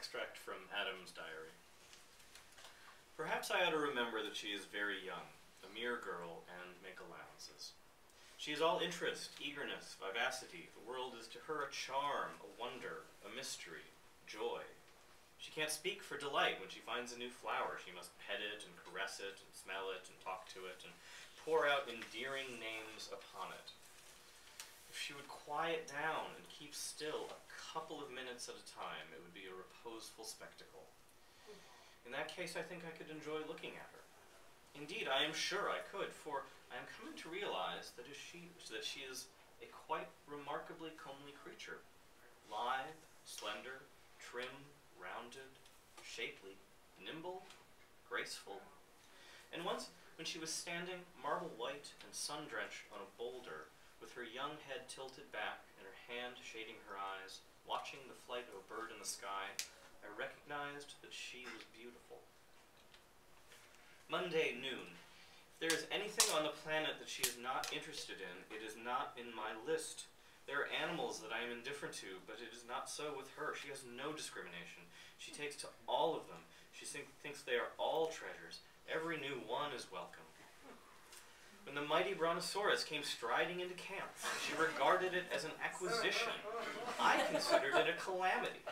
Extract from Adam's diary. Perhaps I ought to remember that she is very young, a mere girl, and make allowances. She is all interest, eagerness, vivacity. The world is to her a charm, a wonder, a mystery, joy. She can't speak for delight when she finds a new flower. She must pet it and caress it and smell it and talk to it and pour out endearing names upon it. If she would quiet down and keep still a couple of minutes at a time, it would be a reposeful spectacle. In that case, I think I could enjoy looking at her. Indeed, I am sure I could, for I am coming to realize that she is a quite remarkably comely creature. Lithe, slender, trim, rounded, shapely, nimble, graceful. And once, when she was standing marble white and sun-drenched on a boulder, with her young head tilted back and her hand shading her eyes, watching the flight of a bird in the sky, I recognized that she was beautiful. Monday noon. If there is anything on the planet that she is not interested in, it is not in my list. There are animals that I am indifferent to, but it is not so with her. She has no discrimination. She takes to all of them. She thinks they are all treasures. Every new one is welcome. When the mighty brontosaurus came striding into camp, she regarded it as an acquisition. I considered it a calamity.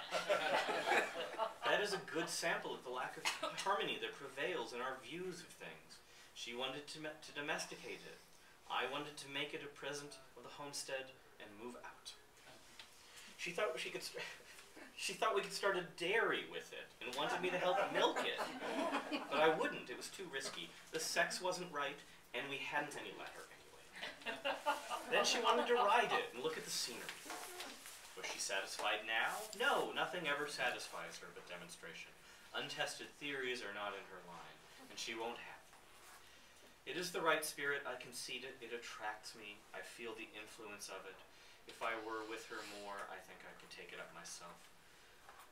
That is a good sample of the lack of harmony that prevails in our views of things. She wanted to domesticate it. I wanted to make it a present of the homestead and move out. She thought we could start a dairy with it and wanted me to help milk it. But I wouldn't. It was too risky. The sex wasn't right, and we hadn't any letter anyway. Then she wanted to ride it and look at the scenery. Was she satisfied now? No, nothing ever satisfies her but demonstration. Untested theories are not in her line, and she won't have them. It is the right spirit, I concede it. It attracts me. I feel the influence of it. If I were with her more, I think I could take it up myself.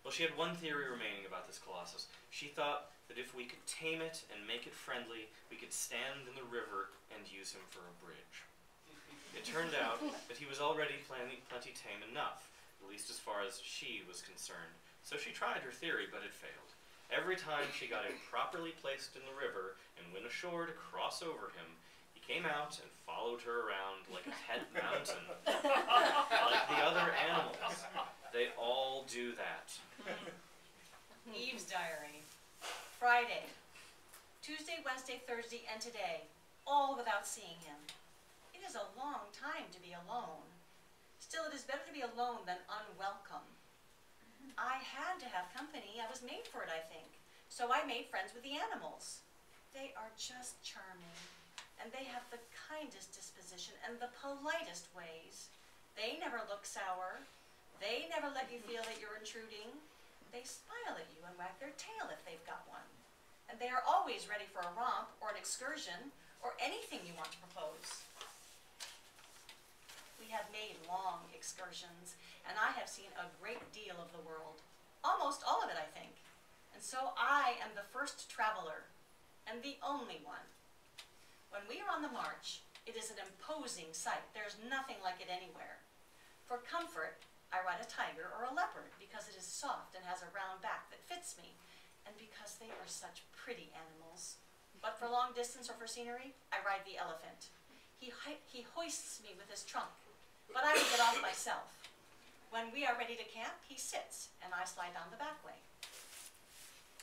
Well, she had one theory remaining about this colossus. She thought that if we could tame it and make it friendly, we could stand in the river and use him for a bridge. It turned out that he was already plenty tame enough, at least as far as she was concerned. So she tried her theory, but it failed. Every time she got him properly placed in the river and went ashore to cross over him, he came out and followed her around like a pet mountain, like the other animals. They all do that. Eve's diary. Friday. Tuesday, Wednesday, Thursday, and today, all without seeing him. It is a long time to be alone. Still, it is better to be alone than unwelcome. I had to have company. I was made for it, I think. So I made friends with the animals. They are just charming, and they have the kindest disposition and the politest ways. They never look sour. They never let you feel that you're intruding. They smile at you and wag their tail if they've got one. And they are always ready for a romp or an excursion or anything you want to propose. We have made long excursions, and I have seen a great deal of the world. Almost all of it, I think. And so I am the first traveler, and the only one. When we are on the march, it is an imposing sight. There's nothing like it anywhere. For comfort, I ride a tiger or a leopard because it is soft and has a round back that fits me, and because they are such pretty animals. But for long distance or for scenery, I ride the elephant. He hoists me with his trunk, but I will get off myself. When we are ready to camp, he sits, and I slide down the back way.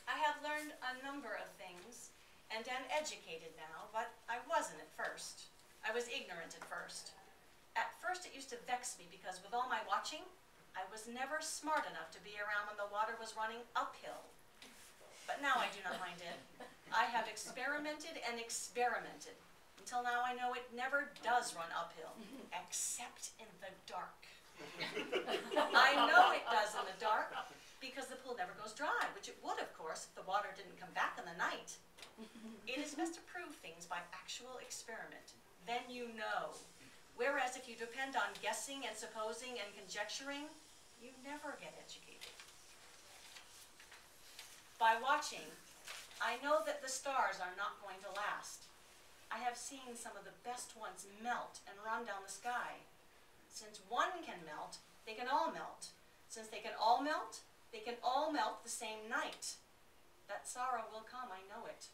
I have learned a number of things, and am educated now, but I wasn't at first. I was ignorant at first. At first it used to vex me because with all my watching, I was never smart enough to be around when the water was running uphill. But now I do not mind it. I have experimented and experimented. Until now I know it never does run uphill, except in the dark. I know it does in the dark because the pool never goes dry, which it would, of course, if the water didn't come back in the night. It is best to prove things by actual experiment. Then you know. Whereas if you depend on guessing and supposing and conjecturing, you never get educated. By watching, I know that the stars are not going to last. I have seen some of the best ones melt and run down the sky. Since one can melt, they can all melt. Since they can all melt, They can all melt the same night. That sorrow will come, I know it.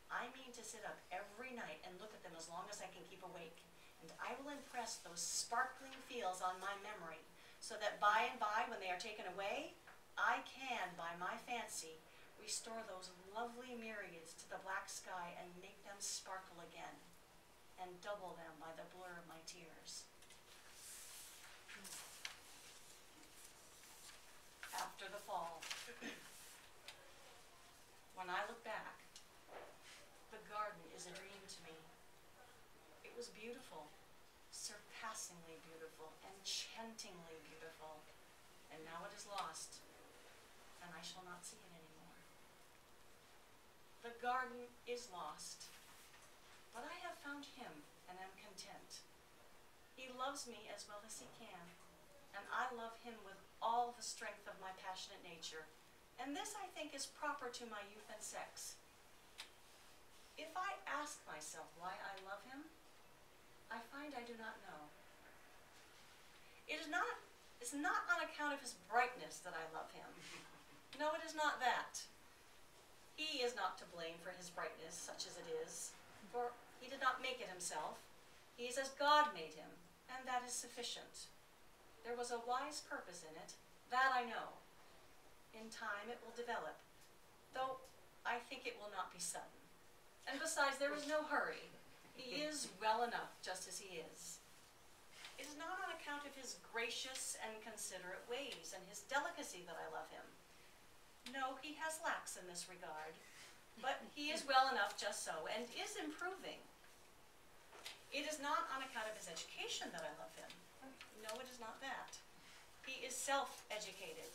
I mean to sit up every night and look at them as long as I can keep awake, and I will impress those sparkling fields on my memory, so that by and by, when they are taken away, I can, by my fancy, restore those lovely myriads to the black sky and make them sparkle again, and double them by the blur of my tears. After the fall, when I look back, the garden is a dream to me. It was beautiful, surpassingly beautiful, enchantingly beautiful, and now it is lost, and I shall not see it anymore. The garden is lost, but I have found him and am content. He loves me as well as he can, and I love him with all the strength of my passionate nature, and this, I think, is proper to my youth and sex. If I ask myself why I love him, I find I do not know. It's not on account of his brightness that I love him. No, it is not that. He is not to blame for his brightness, such as it is, for he did not make it himself. He is as God made him, and that is sufficient. There was a wise purpose in it, that I know. In time it will develop, though I think it will not be sudden. And besides, there is no hurry. He is well enough just as he is. It is not on account of his gracious and considerate ways and his delicacy that I love him. No, he has lacks in this regard, but he is well enough just so, and is improving. It is not on account of his education that I love him. No, it is not that. He is self-educated,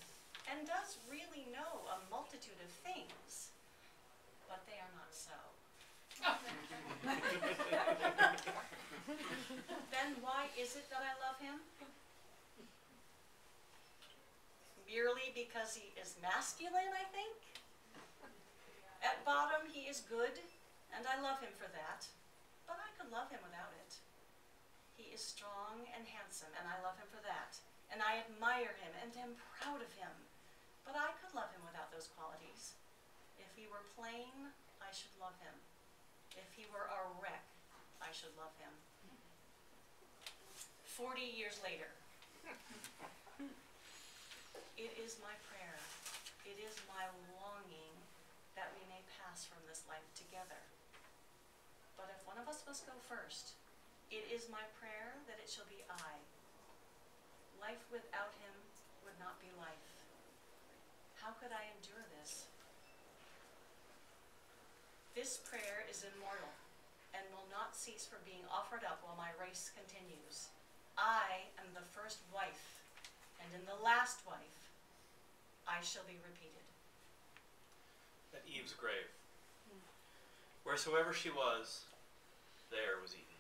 and does really know a multitude of things, but they are not so. Then why is it that I love him? Merely because he is masculine, I think? At bottom, he is good, and I love him for that, but I could love him without it. He is strong and handsome, and I love him for that, and I admire him and am proud of him, but I could love him without those qualities. If he were plain, I should love him. If he were a wreck, I should love him. 40 years later, it is my prayer, it is my longing that we may pass from this life together. But if one of us must go first, it is my prayer that it shall be I. Life without him would not be life. How could I endure this? This prayer is immortal and will not cease from being offered up while my race continues. I am the first wife, and in the last wife, I shall be repeated. At Eve's grave. Wheresoever she was, there was Eden.